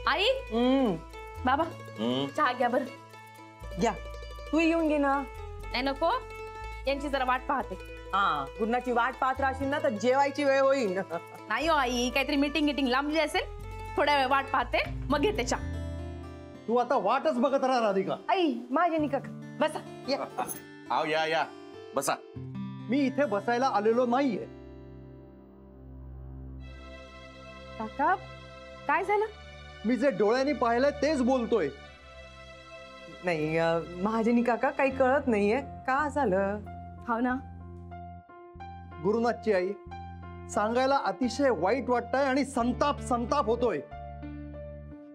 आई बाबा चहा घ्या बरं. घ्या तू येऊन घे ना. नाही नको, यांची जरा वाट पाहते. हा गुरुनाची वाट पाहत राहशील ना तर जेवायची वेळ होईल. नाही हो आई, काहीतरी मीटिंग लांबली असेल, थोड्या वेळ वाट पाहते मग घेते चहा. तू आता वाटच बघत राहा राधिका. आई माझ्या निका बसा या. आव या बसा. मी इथे बसायला आलेलो नाहीये. काका काय झालं? मी जे डोळ्यांनी पाहिलंय तेच बोलतोय. नाही महाजनी काका काही कळत नाहीये का झालं. हो ना. गुरुनाथची आई, सांगायला अतिशय वाईट वाटतंय आणि संताप होतोय.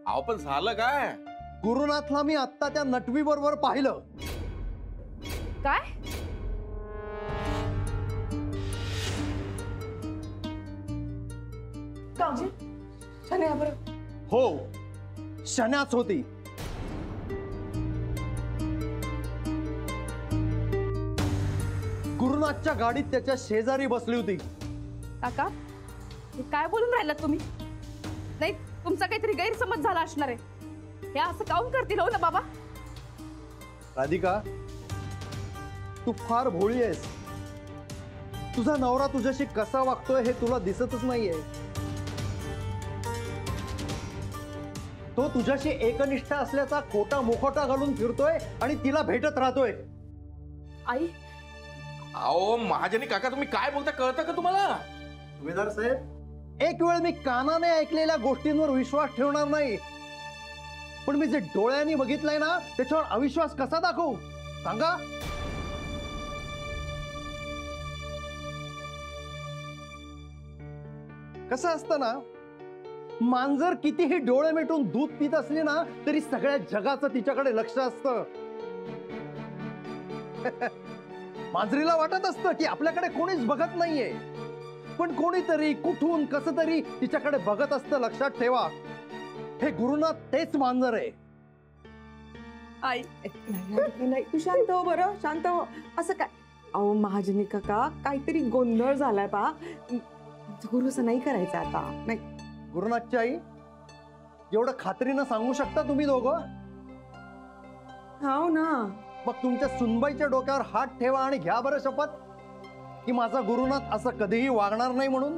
आव पण झालं काय? गुरुनाथला मी आत्ता त्या नटवी बरोबर पाहिलं. काय? हो, शण्याच होती. गुरुनाथच्या गाडीत त्याच्या शेजारी बसली होती. काका हे काय बोलून राहिलात तुम्ही? नाही, तुमचा काहीतरी गैरसमज झाला असणार आहे. हे असं काऊन करतील हो ना बाबा? राधिका, तू फार भोळी आहेस. तुझा नवरा तुझ्याशी कसा वागतोय हे तुला दिसतच नाहीये. तो तुझ्याशी एकनिष्ठ असल्याचा खोटा मुखोटा घालून फिरतोय आणि तिला भेटत राहतोय. आई अहो महाजनी काका, तुम्ही काय बोलता कळतं का तुम्हाला? सुभेदार साहेब, एक वेळ मी कानाने ऐकलेल्या गोष्टींवर विश्वास ठेवणार नाही, पण मी जे डोळ्यांनी बघितलंय ना त्याच्यावर अविश्वास कसा दाखवू सांगा? कसं असतं ना, मांजर कितीही डोळे मिटून दूध पित असली ना तरी सगळ्या जगाचं तिच्याकडे लक्ष असतं. मांजरीला वाटत असतं की आपल्याकडे कोणीच बघत नाहीये, पण कोणीतरी कुठून कसं तरी तिच्याकडे बघत असतं. लक्षात ठेवा, हे गुरुनाथ तेच मांजर आहे. आई नाही तू शांत हो बरं, शांत हो. असं काय? अहो महाजनी काका काहीतरी गोंधळ झालाय पा. गुरुचं नाही करायचं आता. नाही गुरुनाथची आई, एवढं खात्रीनं सांगू शकता तुम्ही दोघं? हो ना. मग तुमच्या सुनबाईच्या डोक्यावर हात ठेवा आणि घ्या बरं शपथ की माझा गुरुनाथ असं कधीही वागणार नाही म्हणून.